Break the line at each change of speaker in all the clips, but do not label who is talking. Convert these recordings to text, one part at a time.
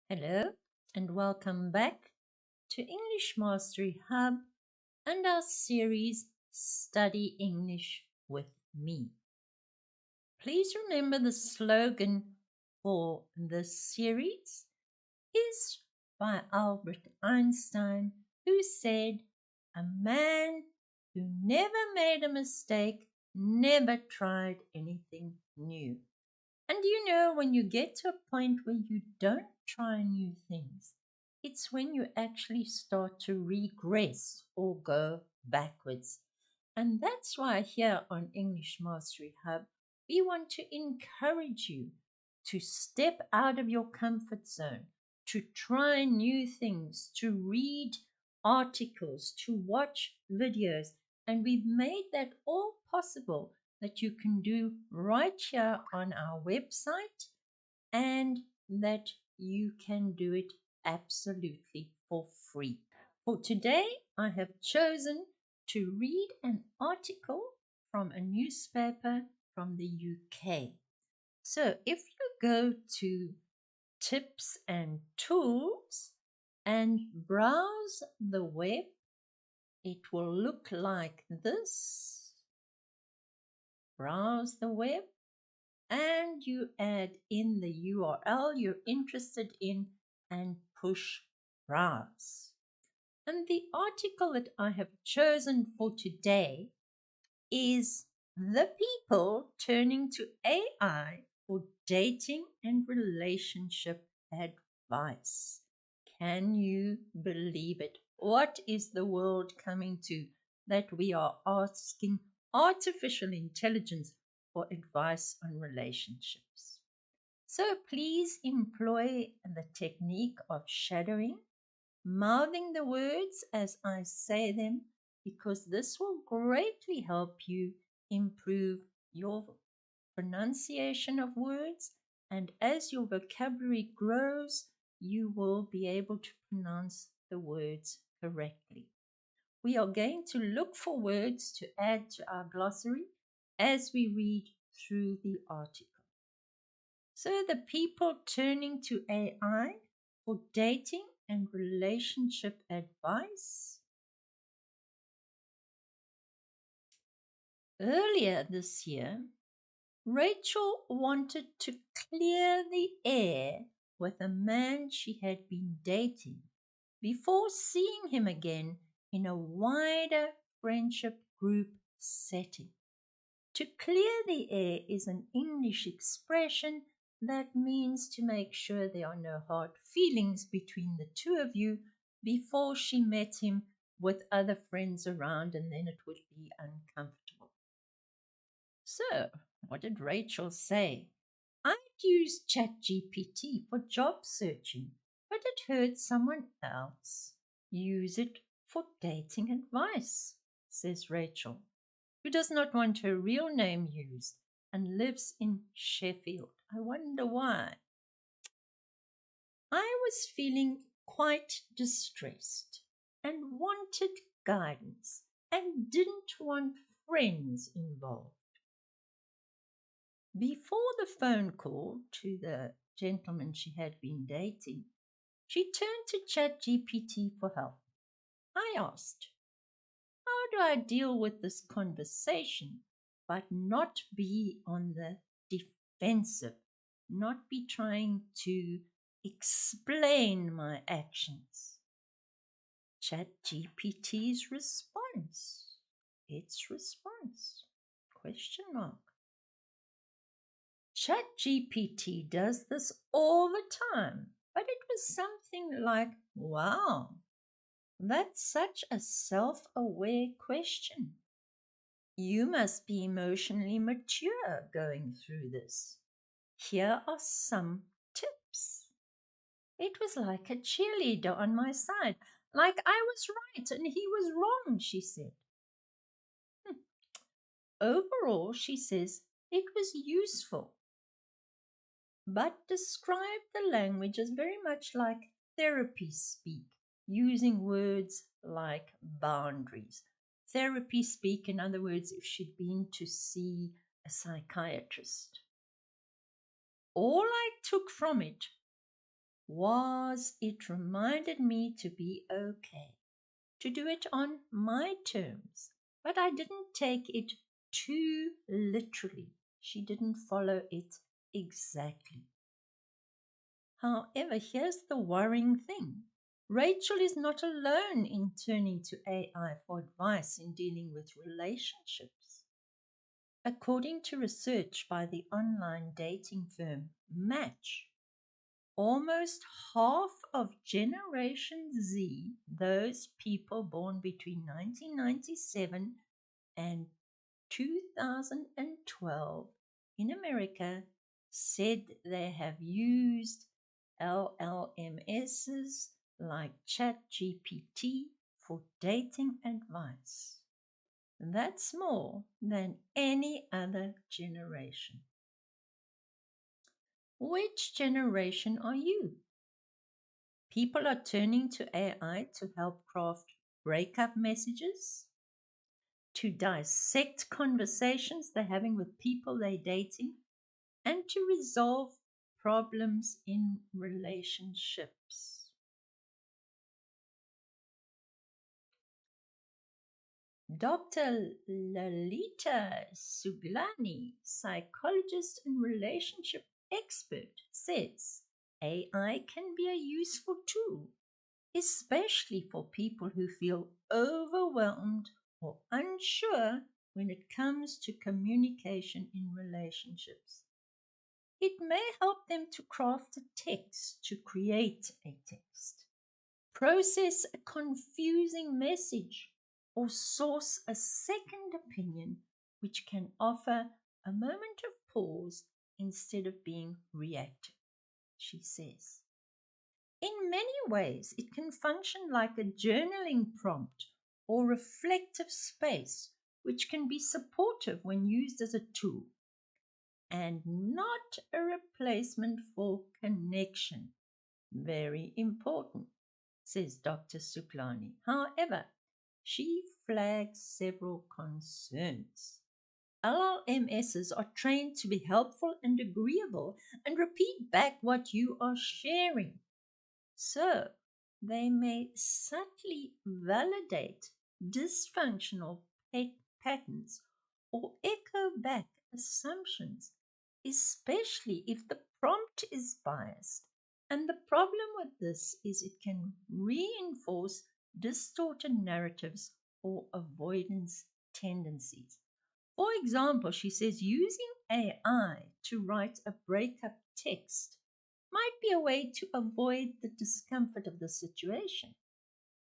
Hello and welcome back to English Mastery Hub and our series Study English with Me. Please remember the slogan for this series is by Albert Einstein, who said, "A man who never made a mistake never tried anything new." And when you get to a point where you don't try new things, it's when you actually start to regress or go backwards. And that's why here on English Mastery Hub, we want to encourage you to step out of your comfort zone, to try new things, to read articles, to watch videos. And we've made that all possible that you can do right here on our website and that you can do it absolutely for free. For today, I have chosen to read an article from a newspaper from the UK. So if you go to tips and tools and browse the web, it will look like this. Browse the web and you add in the URL you're interested in and push browse. And the article that I have chosen for today is the people turning to AI for dating and relationship advice. Can you believe it? What is the world coming to that we are asking artificial intelligence for advice on relationships? So please employ the technique of shadowing, mouthing the words as I say them, because this will greatly help you improve your pronunciation of words. And as your vocabulary grows, you will be able to pronounce the words correctly. We are going to look for words to add to our glossary as we read through the article. So the people turning to AI for dating and relationship advice. Earlier this year, Rachel wanted to clear the air with a man she had been dating before seeing him again in a wider friendship group setting. To clear the air is an English expression that means to make sure there are no hard feelings between the two of you before she met him with other friends around, and then it would be uncomfortable. So, what did Rachel say? I'd used ChatGPT for job searching, but it heard someone else use it for dating advice, says Rachel, who does not want her real name used and lives in Sheffield. I wonder why. I was feeling quite distressed and wanted guidance and didn't want friends involved. Before the phone call to the gentleman she had been dating, she turned to ChatGPT for help. I asked, how do I deal with this conversation but not be on the defensive, not be trying to explain my actions? ChatGPT's response. Its response. Question mark. ChatGPT does this all the time, but it was something like, wow, that's such a self aware question. You must be emotionally mature going through this. Here are some tips. It was like a cheerleader on my side, like I was right and he was wrong, she said. Overall, she says, it was useful, but described the language as very much like therapy speak, using words like boundaries. Therapy speak, in other words, if she'd been to see a psychiatrist. All I took from it was it reminded me to be okay, to do it on my terms. But I didn't take it too literally. She didn't follow it exactly. However, here's the worrying thing. Rachel is not alone in turning to AI for advice in dealing with relationships. According to research by the online dating firm Match, almost half of Generation Z, those people born between 1997 and 2012 in America, said they have used LLMSs like ChatGPT for dating advice. That's more than any other generation. Which generation are you? People are turning to AI to help craft breakup messages, to dissect conversations they're having with people they're dating, and to resolve problems in relationships. Dr. Lalita Suglani, psychologist and relationship expert, says AI can be a useful tool, especially for people who feel overwhelmed or unsure when it comes to communication in relationships. It may help them to craft a text, to create a text, process a confusing message, or source a second opinion which can offer a moment of pause instead of being reactive, she says. In many ways, it can function like a journaling prompt or reflective space, which can be supportive when used as a tool and not a replacement for connection. Very important, says Dr. Suklani. However, she flags several concerns. LLMSs are trained to be helpful and agreeable and repeat back what you are sharing. So, they may subtly validate dysfunctional patterns or echo back assumptions, especially if the prompt is biased. And the problem with this is it can reinforce distorted narratives or avoidance tendencies. For example, she says using AI to write a breakup text might be a way to avoid the discomfort of the situation.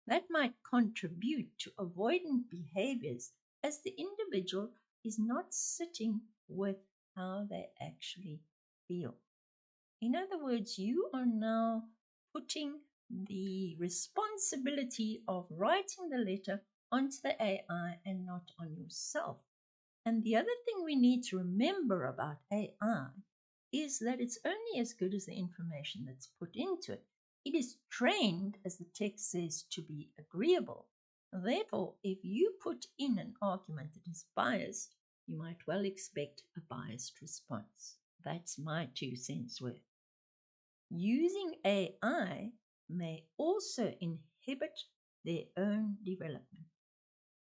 That might contribute to avoidant behaviors as the individual is not sitting with how they actually feel. In other words, you are now putting the responsibility of writing the letter onto the AI and not on yourself. And the other thing we need to remember about AI is that it's only as good as the information that's put into it. It is trained, as the text says, to be agreeable. Therefore, if you put in an argument that is biased, you might well expect a biased response. That's my 2 cents worth. Using AI may also inhibit their own development.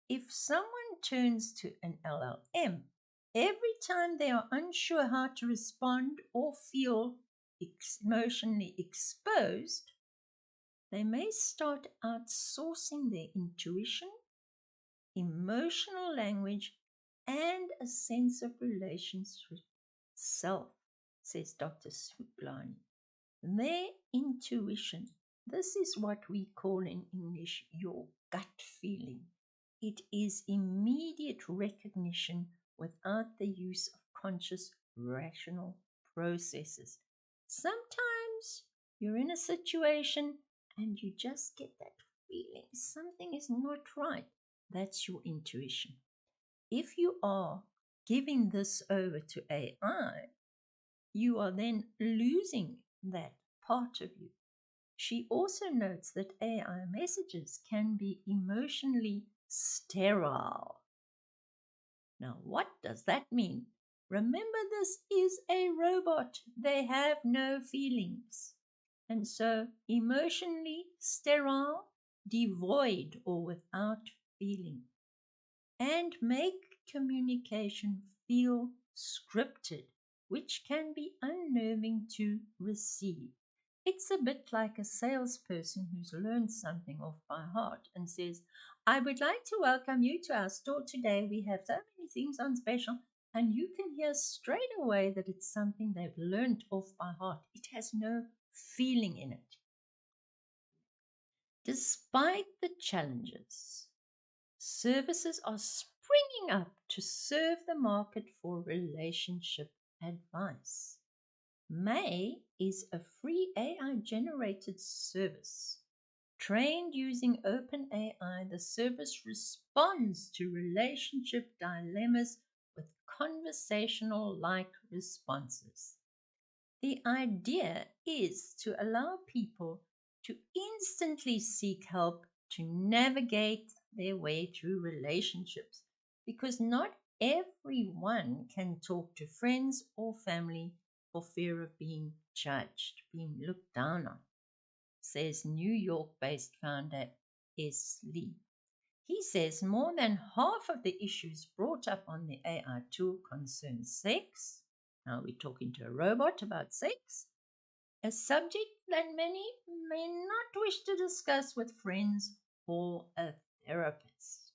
If someone turns to an LLM, every time they are unsure how to respond or feel emotionally exposed, they may start outsourcing their intuition, emotional language, and a sense of relationship self, says Dr. Sublani. Their intuition, this is what we call in English your gut feeling. It is immediate recognition without the use of conscious rational processes. Sometimes you're in a situation and you just get that feeling something is not right. That's your intuition. If you are giving this over to AI, you are then losing that part of you. She also notes that AI messages can be emotionally sterile. Now, what does that mean? Remember, this is a robot. They have no feelings. And so, emotionally sterile, devoid, or without feeling, and make communication feel scripted, which can be unnerving to receive. It's a bit like a salesperson who's learned something off by heart and says, I would like to welcome you to our store today. We have so many things on special. And you can hear straight away that it's something they've learned off by heart. It has no feeling in it. Despite the challenges, services are springing up to serve the market for relationship advice. May is a free AI generated service. Trained using OpenAI, the service responds to relationship dilemmas with conversational like responses. The idea is to allow people to instantly seek help to navigate their way through relationships because not everyone can talk to friends or family for fear of being judged, being looked down on, says New York based founder S. Lee. He says more than half of the issues brought up on the AI tool concern sex. Now we're talking to a robot about sex, a subject that many may not wish to discuss with friends or a therapist.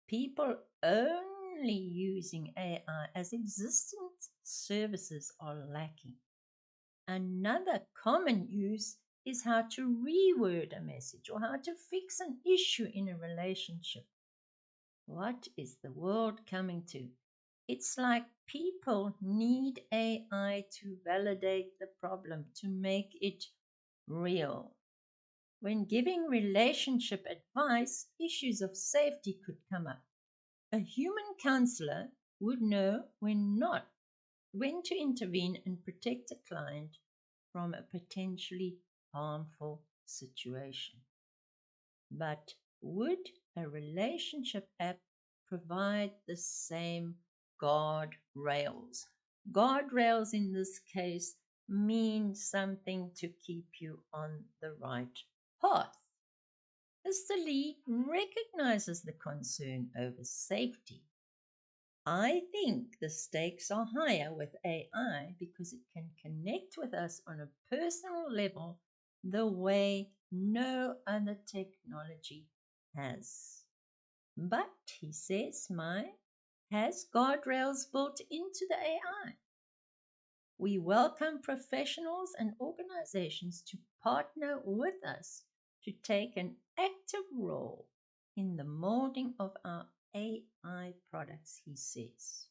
People only using AI as existing services are lacking. Another common use is how to reword a message or how to fix an issue in a relationship. What is the world coming to? It's like people need AI to validate the problem, to make it real. When giving relationship advice, issues of safety could come up. A human counselor would know when to intervene and protect a client from a potentially harmful situation. But would a relationship app provide the same guardrails? Guardrails in this case mean something to keep you on the right path. Mr. Lee recognizes the concern over safety. I think the stakes are higher with AI because it can connect with us on a personal level the way no other technology has. But, he says, Mai has guardrails built into the AI. We welcome professionals and organizations to partner with us to take an active role in the molding of our AI products, he says.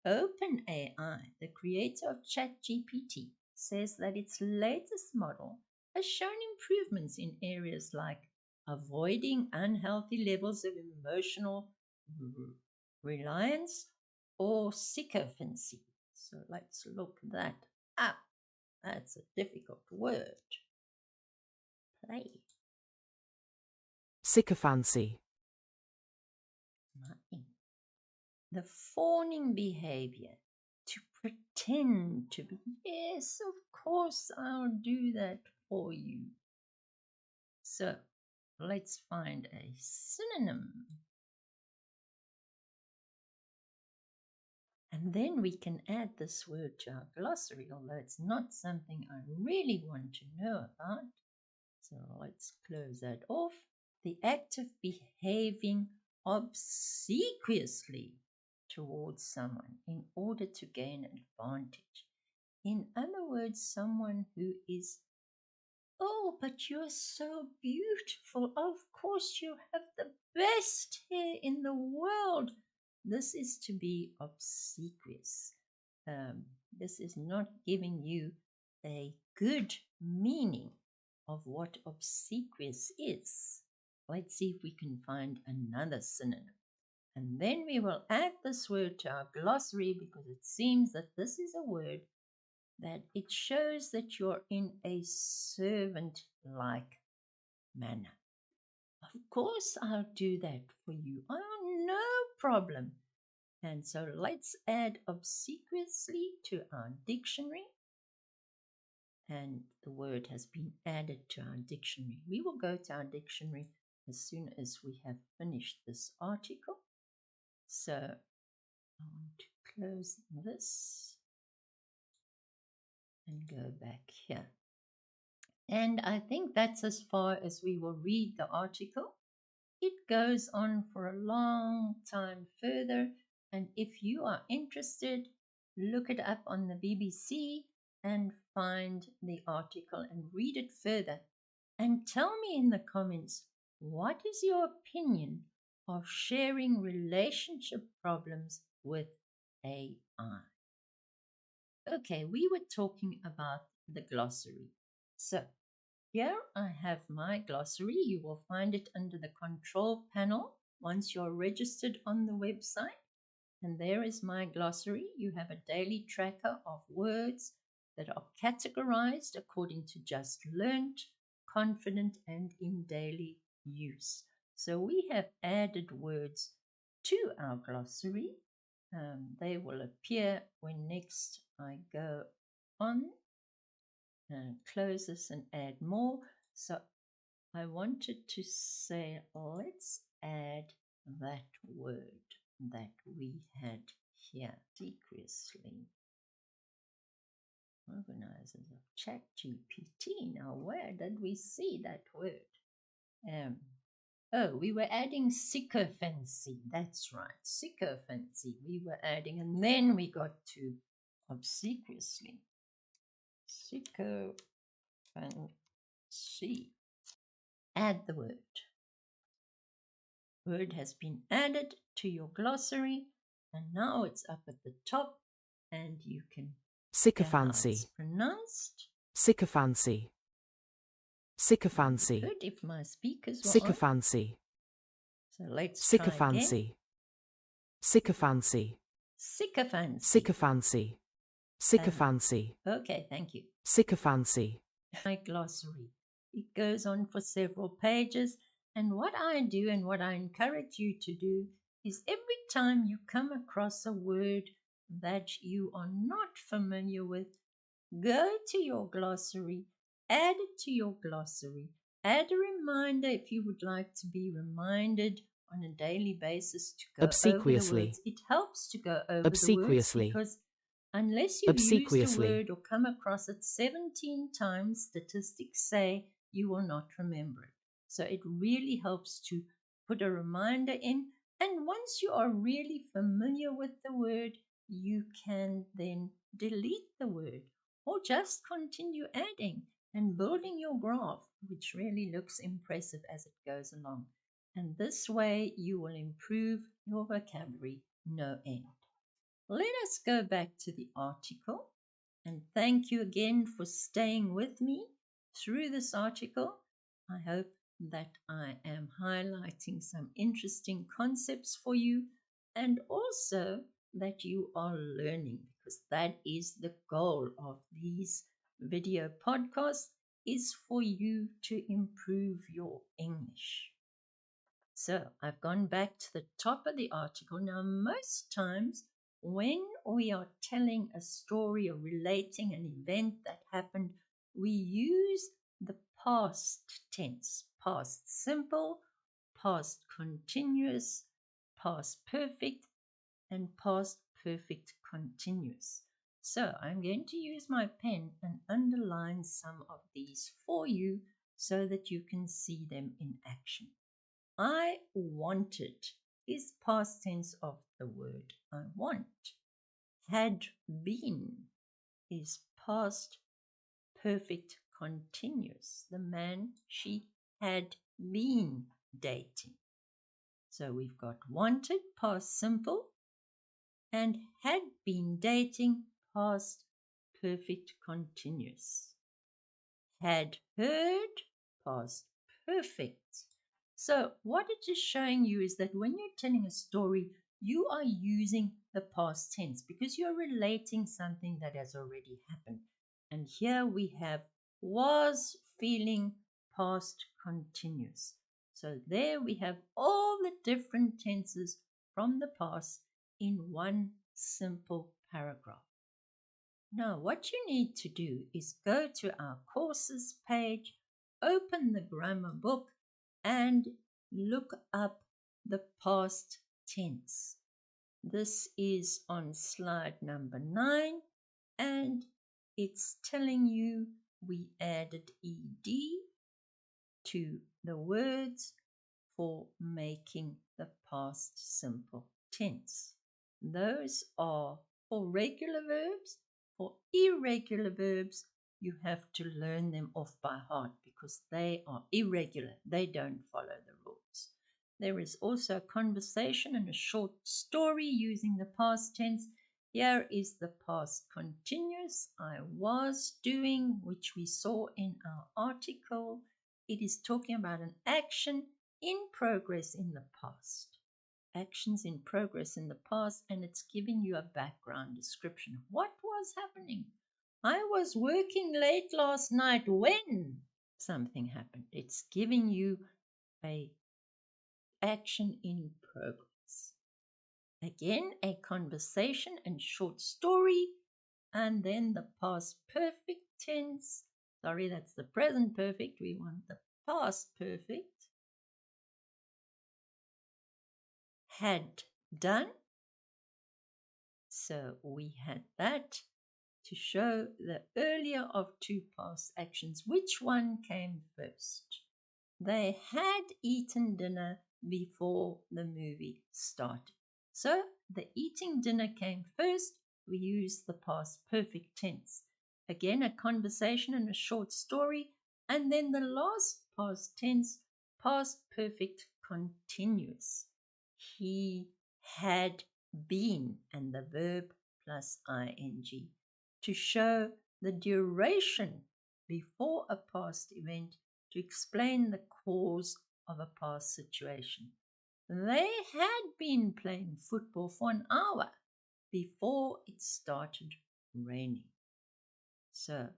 OpenAI, the creator of ChatGPT, says that its latest model has shown improvements in areas like avoiding unhealthy levels of emotional reliance or sycophancy. So let's look that up. That's a difficult word. Play.
Sycophancy.
The fawning behavior to pretend to be, yes, of course, I'll do that for you. So let's find a synonym. And then we can add this word to our glossary, although it's not something I really want to know about. So let's close that off. The act of behaving obsequiously towards someone in order to gain advantage. In other words, someone who is, oh, but you're so beautiful. Of course, you have the best hair in the world. This is to be obsequious. This is not giving you a good meaning of what obsequious is. Let's see if we can find another synonym. And then we will add this word to our glossary because it seems that this is a word that it shows that you're in a servant-like manner. Of course, I'll do that for you. Oh, no problem. And so let's add obsequiously to our dictionary. and the word has been added to our dictionary. We will go to our dictionary as soon as we have finished this article. So I want to close this and go back here. And I think that's as far as we will read the article. It goes on for a long time further, and if you are interested, look it up on the BBC and find the article and read it further. And tell me in the comments, what is your opinion of sharing relationship problems with AI? Okay, we were talking about the glossary. So here I have my glossary. You will find it under the control panel once you're registered on the website. And there is my glossary. You have a daily tracker of words that are categorized according to just learnt, confident, and in daily use. So we have added words to our glossary. They will appear when next I go on and close this and add more. So I wanted to say, let's add that word that we had here. Secretly. Organizers of ChatGPT. Now, where did we see that word? Oh, we were adding sycophancy. That's right, sycophancy. We were adding, and then we got to obsequiously. Sycophancy. Add the word. Word has been added to your glossary, and now it's up at the top, and you can
sycophancy.
It's pronounced.
Sycophancy. Sycophancy.
Good if my speakers were
Sycophancy.
on. So let's
Sycophancy. Sycophancy.
Sycophancy.
Sycophancy. Sycophancy.
Okay, thank you.
Sycophancy.
My glossary. It goes on for several pages, and what I do and what I encourage you to do is every time you come across a word that you are not familiar with, go to your glossary, add it to your glossary, add a reminder if you would like to be reminded on a daily basis to go over the words. It helps to go over the words because unless you've used a word or come across it 17 times, statistics say you will not remember it. So it really helps to put a reminder in. And once you are really familiar with the word, you can then delete the word or just continue adding and building your graph, which really looks impressive as it goes along. And this way you will improve your vocabulary no end. Let us go back to the article, and thank you again for staying with me through this article. I hope that I am highlighting some interesting concepts for you, and also that you are learning, because that is the goal of these video podcasts, is for you to improve your English. So I've gone back to the top of the article. Now, most times when we are telling a story or relating an event that happened, we use the past tense, past simple, past continuous, past perfect, and past perfect continuous. So I'm going to use my pen and underline some of these for you so that you can see them in action. I wanted is past tense of the word I want. Had been is past perfect continuous. The man she had been dating. So we've got wanted, past simple, and had been dating, past perfect continuous. Had heard, past perfect. So what it is showing you is that when you're telling a story, you are using the past tense because you're relating something that has already happened. And here we have was feeling past continuous. So there we have all the different tenses from the past in one simple paragraph. Now, what you need to do is go to our courses page, open the grammar book, and look up the past tense. This is on slide number 9, and it's telling you we added ed to the words for making the past simple tense. Those are for regular verbs. For irregular verbs, you have to learn them off by heart because they are irregular. They don't follow the rules. There is also a conversation and a short story using the past tense. Here is the past continuous I was doing, which we saw in our article. It is talking about an action in progress in the past. Actions in progress in the past, and it's giving you a background description of what was happening. I was working late last night when something happened. It's giving you a action in progress. Again, a conversation and short story, and then the past perfect tense. Sorry, that's the present perfect. We want the past perfect. Had done. So we had that to show the earlier of two past actions. Which one came first? They had eaten dinner before the movie started. So the eating dinner came first. We use the past perfect tense. Again, a conversation and a short story. And then the last past tense, past perfect continuous. He had been, and the verb plus ing to show the duration before a past event, to explain the cause of a past situation. They had been playing football for an hour before it started raining. So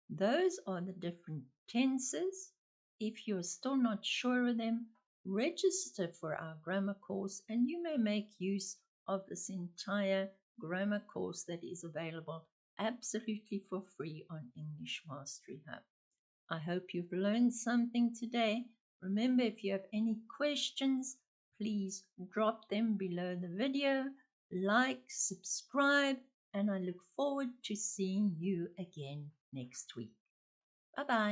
those are the different tenses. If you're still not sure of them, register for our grammar course and you may make use of this entire grammar course that is available absolutely for free on English Mastery Hub. I hope you've learned something today. Remember, if you have any questions, please drop them below the video, like, subscribe, and I look forward to seeing you again next week. Bye-bye.